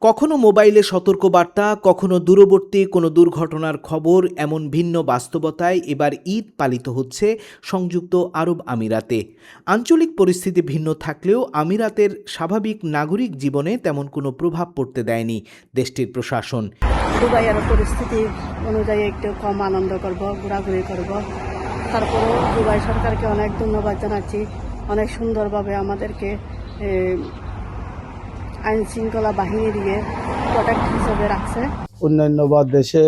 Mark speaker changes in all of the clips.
Speaker 1: কখনো মোবাইলে সতর্কবার্তা, কখনো দূরবর্তী কোনো দুর্ঘটনার খবর, এমন ভিন্ন বাস্তবতায় এবার ঈদ পালিত হচ্ছে সংযুক্ত আরব আমিরাতে। আঞ্চলিক পরিস্থিতি ভিন্ন থাকলেও আমিরাতের স্বাভাবিক নাগরিক জীবনে তেমন কোনো প্রভাব পড়তে দেয়নি দেশটির প্রশাসন।
Speaker 2: দুবাইয়ের পরিস্থিতি অনুযায়ী একটু কম আনন্দ করব, ঘোরাঘুরি করব। তারপরেও দুবাই সরকারকে অনেক ধন্যবাদ জানাচ্ছি, অনেক সুন্দরভাবে আমাদেরকে আইন শৃঙ্খলা বাহিনী দিয়ে প্রোটেক্ট হিসেবে রাখছে।
Speaker 3: অন্যান্য বা দেশে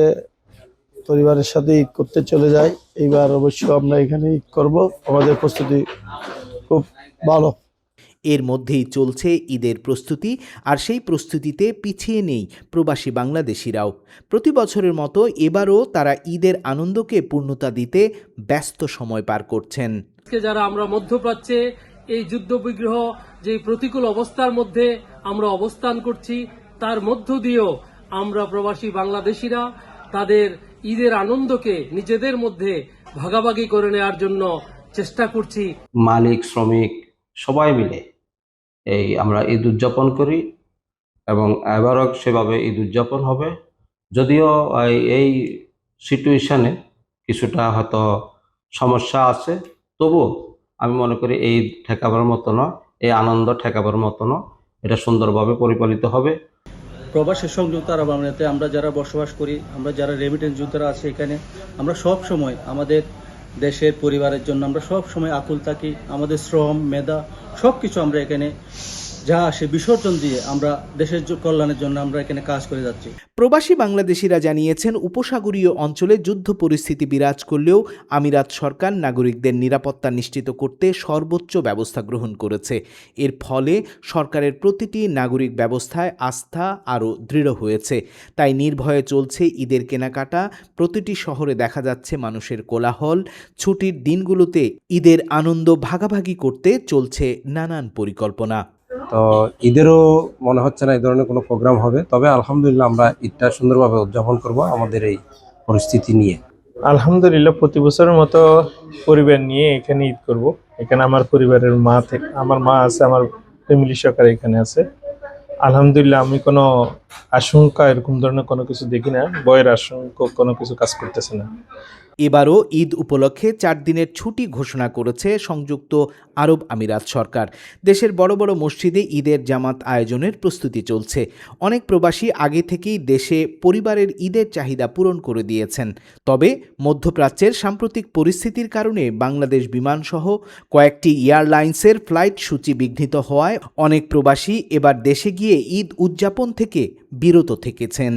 Speaker 3: পরিবারের সাথে ঈদ করতে চলে যাই, এইবার অবশ্য আমরা এখানে ঈদ করব। আমাদের প্রস্তুতি খুব ভালো।
Speaker 1: এর মধ্যেই চলছে ঈদের প্রস্তুতি, আর সেই প্রস্তুতিতে পিছিয়ে নেই প্রবাসী বাংলাদেশিরাও। প্রতি বছরের মতো এবারও তারা ঈদের আনন্দকে পূর্ণতা দিতে ব্যস্ত সময় পার করছেন।
Speaker 4: যারা আমরা মধ্যপ্রাচ্যে এই যুদ্ধ বিগ্রহ যে প্রতিকূল অবস্থার মধ্যে আমরা অবস্থান করছি, তার মধ্য দিয়েও আমরা প্রবাসী বাংলাদেশিরা তাদের ঈদের আনন্দকে নিজেদের মধ্যে ভাগাভাগি করে নেওয়ার জন্য চেষ্টা করছি।
Speaker 5: মালিক শ্রমিক সবাই মিলে এই আমরা ঈদ উদযাপন করি এবং এবারও সেভাবে ঈদ উদযাপন হবে। যদিও এই সিচুয়েশনে কিছুটা হয়তো সমস্যা আছে, তবু আমি মনে করি এই ঠেকাবার মতো নয়, এই আনন্দ ঠেকাবার মতো নয়, এটা সুন্দরভাবে পরিপালিত হবে।
Speaker 6: প্রবাসী সংযুক্ত আরব আমিরাতে আমরা যারা বসবাস করি, আমরা যারা রেমিটেন্স যোদ্ধারা আছে এখানে, আমরা সব সময় আমাদের দেশের পরিবারের জন্য আমরা সব সময় আকুল থাকি। আমাদের শ্রম মেধা সব কিছু আমরা এখানে যা আসে বিসর্জন দিয়ে আমরা দেশের কল্যাণের জন্য আমরা এখানে কাজ করে যাচ্ছি।
Speaker 1: প্রবাসী বাংলাদেশিরা জানিয়েছেন, উপসাগরীয় অঞ্চলে যুদ্ধ পরিস্থিতি বিরাজ করলেও আমিরাত সরকার নাগরিকদের নিরাপত্তা নিশ্চিত করতে সর্বোচ্চ ব্যবস্থা গ্রহণ করেছে। এর ফলে সরকারের প্রতিটি নাগরিক ব্যবস্থায় আস্থা আরও দৃঢ় হয়েছে। তাই নির্ভয়ে চলছে ঈদের কেনাকাটা। প্রতিটি শহরে দেখা যাচ্ছে মানুষের কোলাহল। ছুটির দিনগুলোতে ঈদের আনন্দ ভাগাভাগি করতে চলছে নানান পরিকল্পনা।
Speaker 7: তো ঈদেরও মনে হচ্ছে না এই ধরনের কোনো প্রোগ্রাম হবে, তবে আলহামদুলিল্লাহ আমরা ঈদটা সুন্দরভাবে উদযাপন করব আমাদের এই পরিস্থিতি নিয়ে।
Speaker 3: আলহামদুলিল্লাহ প্রতি বছরের মতো পরিবার নিয়ে এখানে ঈদ করব। এখানে আমার পরিবারের আমার মা আছে, আমার ফ্যামিলি সহকারে এখানে আছে। আলহামদুলিল্লাহ আমি কোনো আশঙ্কা এরকম ধরনের কোনো কিছু দেখি না, ভয়ের আশঙ্কা কোনো কিছু কাজ করতেছে না।
Speaker 1: এবারও ঈদ উপলক্ষে 4 দিনের ছুটি ঘোষণা করেছে সংযুক্ত আরব আমিরাত সরকার। দেশের বড় বড় মসজিদে ঈদের জামাত আয়োজনের প্রস্তুতি চলছে। অনেক প্রবাসী আগে থেকেই দেশে পরিবারের ঈদের চাহিদা পূরণ করে দিয়েছেন। তবে মধ্যপ্রাচ্যের সাম্প্রতিক পরিস্থিতির কারণে বাংলাদেশ বিমানসহ কয়েকটি এয়ারলাইন্সের ফ্লাইট সূচি বিঘ্নিত হওয়ায় অনেক প্রবাসী এবার দেশে গিয়ে ঈদ উদযাপন থেকে বিরত থেকেছেন।